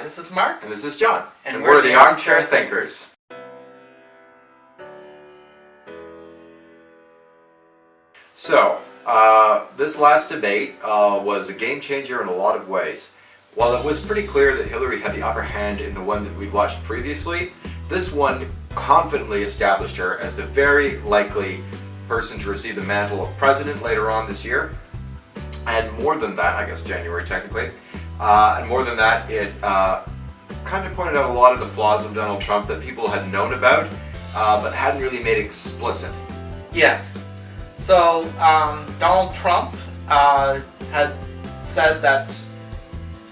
this is Mark. And this is John. And we're the Armchair Thinkers. So, this last debate was a game changer in a lot of ways. While it was pretty clear that Hillary had the upper hand in the one that we'd watched previously, this one confidently established her as the very likely person to receive the mantle of president later on this year. And more than that, I guess January technically, and more than that, it kind of pointed out a lot of the flaws of Donald Trump that people had known about, but hadn't really made explicit. Yes. So, Donald Trump had said that,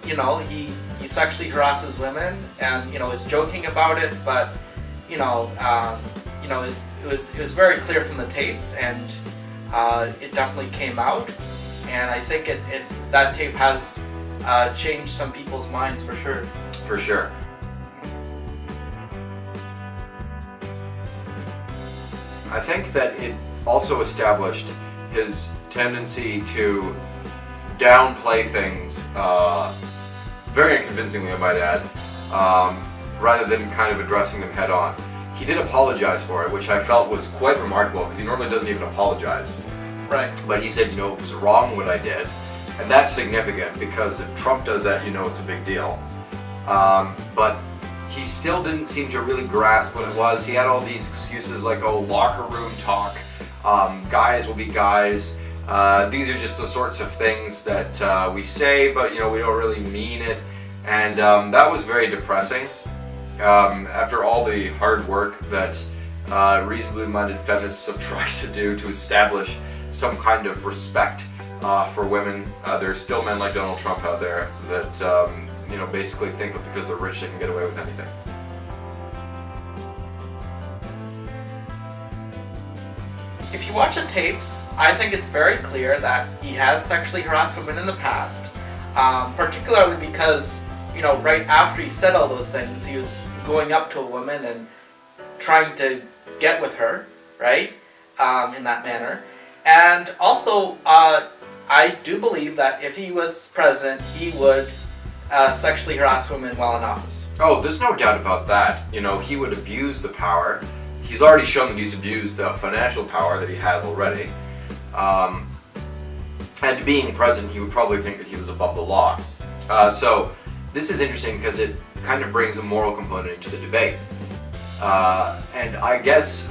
he sexually harasses women and, is joking about it, but, it was very clear from the tapes, and it definitely came out. And I think that tape has changed some people's minds for sure. For sure. I think that it also established his tendency to downplay things, very unconvincingly I might add, rather than kind of addressing them head on. He did apologize for it, which I felt was quite remarkable because he normally doesn't even apologize. Right. But he said, it was wrong what I did. And that's significant because if Trump does that, it's a big deal. But he still didn't seem to really grasp what it was. He had all these excuses like, locker room talk, guys will be guys. These are just the sorts of things that we say, but we don't really mean it. And that was very depressing. After all the hard work that reasonably minded feminists have tried to do to establish some kind of respect for women, there's still men like Donald Trump out there that basically think that because they're rich they can get away with anything. If you watch the tapes, I think it's very clear that he has sexually harassed women in the past, particularly because, right after he said all those things, he was going up to a woman and trying to get with her, right, in that manner. And also, I do believe that if he was president, he would sexually harass women while in office. Oh, there's no doubt about that. He would abuse the power. He's already shown that he's abused the financial power that he has already. And being president, he would probably think that he was above the law. So this is interesting because it kind of brings a moral component into the debate. And I guess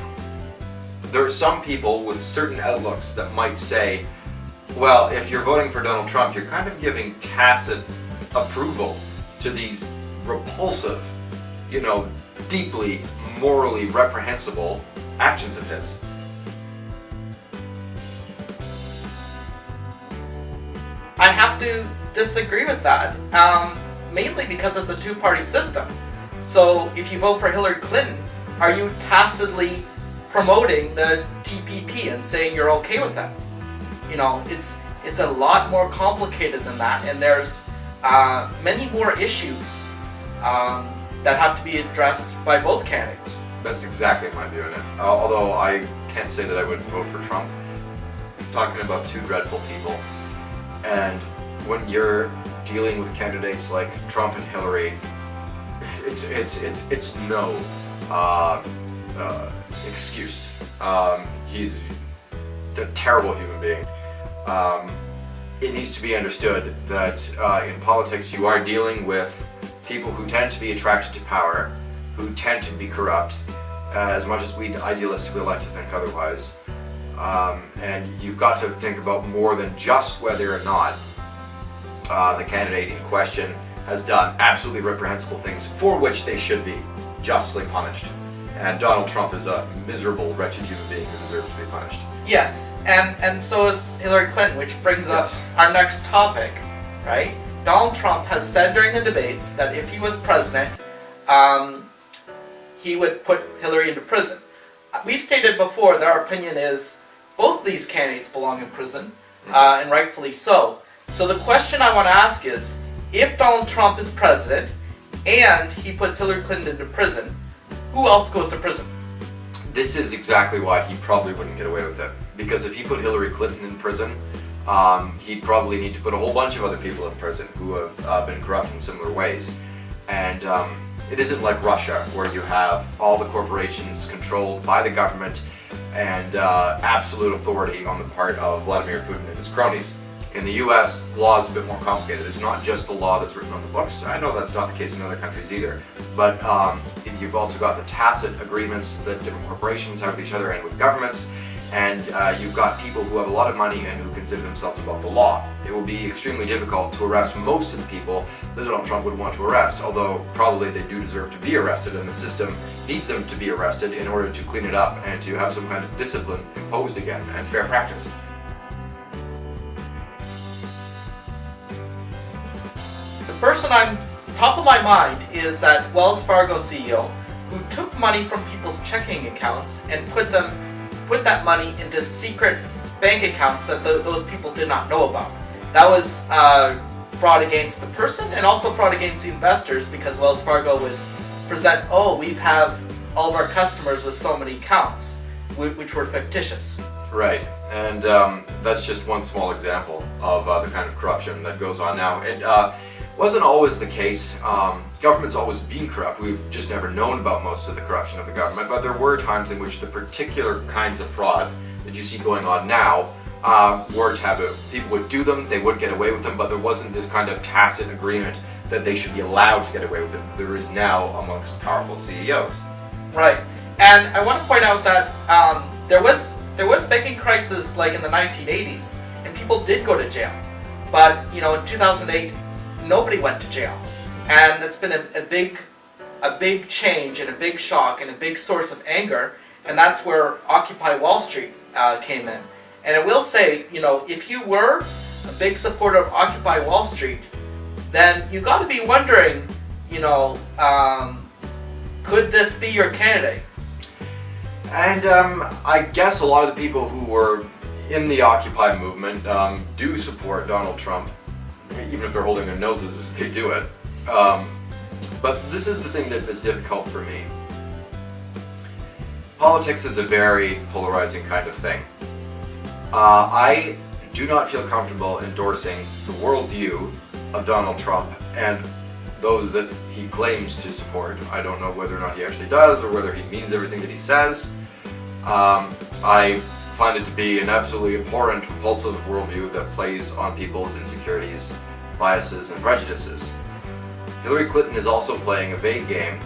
there are some people with certain outlooks that might say, well, if you're voting for Donald Trump, you're kind of giving tacit approval to these repulsive, deeply morally reprehensible actions of his. I have to disagree with that, mainly because it's a two-party system. So if you vote for Hillary Clinton, are you tacitly promoting the TPP and saying you're okay with that? It's a lot more complicated than that, and there's many more issues that have to be addressed by both candidates. That's exactly my view on it. Although I can't say that I would vote for Trump. I'm talking about two dreadful people, and when you're dealing with candidates like Trump and Hillary, it's no excuse. He's a terrible human being. It needs to be understood that in politics you are dealing with people who tend to be attracted to power, who tend to be corrupt, as much as we idealistically like to think otherwise. And you've got to think about more than just whether or not the candidate in question has done absolutely reprehensible things for which they should be justly punished. And Donald Trump is a miserable, wretched human being who deserves to be punished. Yes, and so is Hillary Clinton, which brings up our next topic, right? Donald Trump has said during the debates that if he was president, he would put Hillary into prison. We've stated before that our opinion is both these candidates belong in prison, and rightfully so. So the question I want to ask is, if Donald Trump is president and he puts Hillary Clinton into prison, who else goes to prison? This is exactly why he probably wouldn't get away with it. Because if he put Hillary Clinton in prison, he'd probably need to put a whole bunch of other people in prison who have been corrupt in similar ways. And it isn't like Russia, where you have all the corporations controlled by the government and absolute authority on the part of Vladimir Putin and his cronies. In the US, law is a bit more complicated. It's not just the law that's written on the books. I know that's not the case in other countries either. But you've also got the tacit agreements that different corporations have with each other and with governments. And you've got people who have a lot of money and who consider themselves above the law. It will be extremely difficult to arrest most of the people that Donald Trump would want to arrest, although probably they do deserve to be arrested, and the system needs them to be arrested in order to clean it up and to have some kind of discipline imposed again and fair practice. The person I'm top of my mind is that Wells Fargo CEO who took money from people's checking accounts and put that money into secret bank accounts that those people did not know about. That was fraud against the person and also fraud against the investors, because Wells Fargo would present, oh, we have all of our customers with so many accounts, which were fictitious. Right, and that's just one small example of the kind of corruption that goes on now. It wasn't always the case. Government's always been corrupt. We've just never known about most of the corruption of the government, but there were times in which the particular kinds of fraud that you see going on now were taboo. People would do them, they would get away with them, but there wasn't this kind of tacit agreement that they should be allowed to get away with it. There is now amongst powerful CEOs. Right, and I want to point out that there was banking crisis like in the 1980s, and people did go to jail. But in 2008, nobody went to jail, and it's been a big change and a big shock and a big source of anger, and that's where Occupy Wall Street came in. And I will say, if you were a big supporter of Occupy Wall Street, then you got to be wondering, could this be your candidate? And I guess a lot of the people who were in the Occupy movement do support Donald Trump, even if they're holding their noses as they do it. But this is the thing that is difficult for me. Politics is a very polarizing kind of thing. I do not feel comfortable endorsing the worldview of Donald Trump and those that he claims to support. I don't know whether or not he actually does, or whether he means everything that he says. I find it to be an absolutely abhorrent, repulsive worldview that plays on people's insecurities, biases, and prejudices. Hillary Clinton is also playing a vague game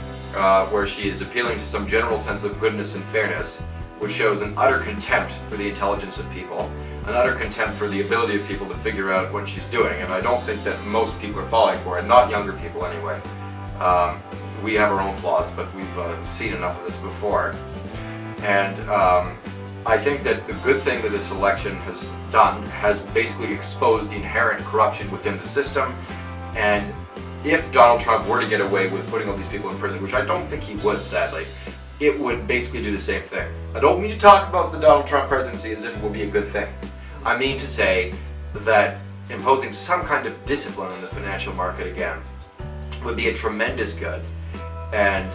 where she is appealing to some general sense of goodness and fairness, which shows an utter contempt for the intelligence of people, an utter contempt for the ability of people to figure out what she's doing, and I don't think that most people are falling for it, not younger people anyway. We have our own flaws, but we've seen enough of this before. And I think that the good thing that this election has done has basically exposed the inherent corruption within the system, and if Donald Trump were to get away with putting all these people in prison, which I don't think he would, sadly, it would basically do the same thing. I don't mean to talk about the Donald Trump presidency as if it will be a good thing. I mean to say that imposing some kind of discipline on the financial market again would be a tremendous good. And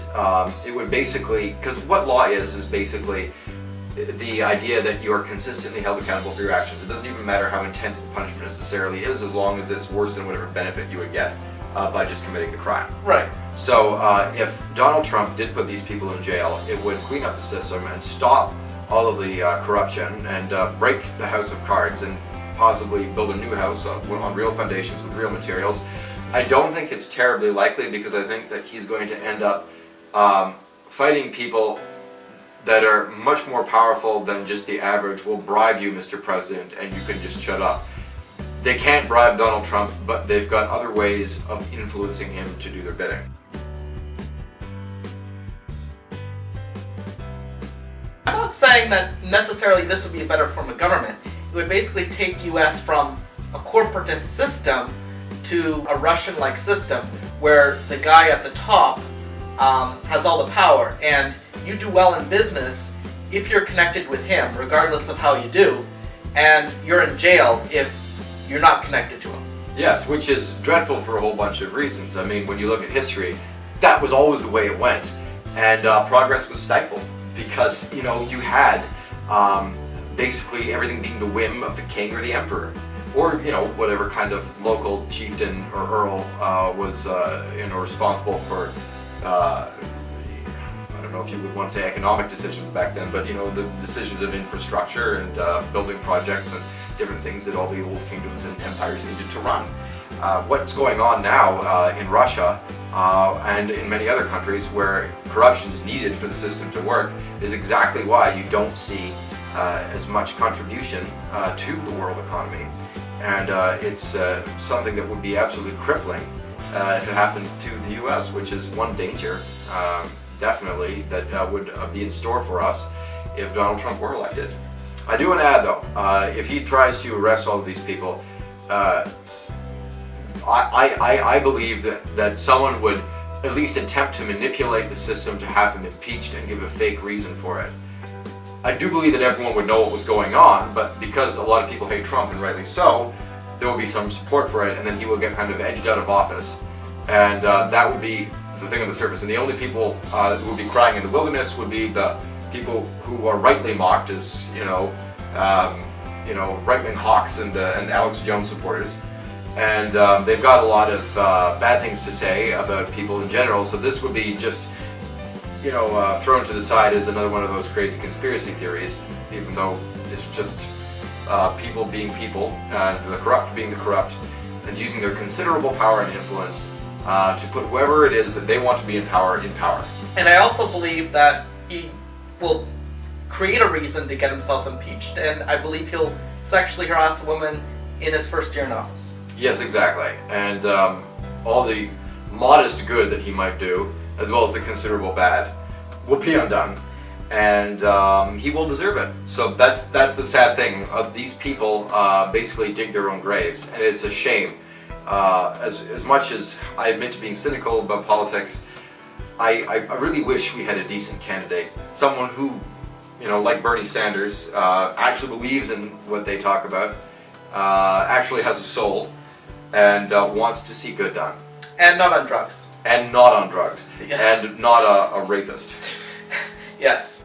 it would basically, because what law is basically the idea that you're consistently held accountable for your actions. It doesn't even matter how intense the punishment necessarily is, as long as it's worse than whatever benefit you would get by just committing the crime. Right. So if Donald Trump did put these people in jail, it would clean up the system and stop all of the corruption and break the house of cards and possibly build a new house on real foundations with real materials. I don't think it's terribly likely, because I think that he's going to end up fighting people that are much more powerful than just the average will bribe you, Mr. President, and you can just shut up. They can't bribe Donald Trump, but they've got other ways of influencing him to do their bidding. I'm not saying that necessarily this would be a better form of government. It would basically take US from a corporatist system to a Russian-like system where the guy at the top has all the power, and you do well in business if you're connected with him, regardless of how you do, and you're in jail if you're not connected to him. Yes, which is dreadful for a whole bunch of reasons. I mean, when you look at history, that was always the way it went, and progress was stifled because, you had basically everything being the whim of the king or the emperor. or whatever kind of local chieftain or earl was responsible for. I don't know if you would want to say economic decisions back then, but the decisions of infrastructure and building projects and different things that all the old kingdoms and empires needed to run. What's going on now in Russia and in many other countries where corruption is needed for the system to work is exactly why you don't see as much contribution to the world economy. And it's something that would be absolutely crippling if it happened to the US, which is one danger definitely that would be in store for us if Donald Trump were elected. I do want to add though, if he tries to arrest all of these people, I believe that someone would at least attempt to manipulate the system to have him impeached and give a fake reason for it. I do believe that everyone would know what was going on, but because a lot of people hate Trump, and rightly so, there will be some support for it, and then he will get kind of edged out of office. And that would be the thing on the surface. And the only people who would be crying in the wilderness would be the people who are rightly mocked as, right-wing hawks and Alex Jones supporters. And they've got a lot of bad things to say about people in general, so this would be just thrown to the side as another one of those crazy conspiracy theories, even though it's just people being people, and the corrupt being the corrupt, and using their considerable power and influence to put whoever it is that they want to be in power in power. And I also believe that he will create a reason to get himself impeached, and I believe he'll sexually harass a woman in his first year in office. Yes, exactly. And all the modest good that he might do, as well as the considerable bad, will be undone. And he will deserve it. So that's the sad thing. These people basically dig their own graves, and it's a shame. As much as I admit to being cynical about politics, I really wish we had a decent candidate. Someone who, like Bernie Sanders, actually believes in what they talk about, actually has a soul, and wants to see good done. And not on drugs. And not on drugs. Yes. And not a rapist. Yes.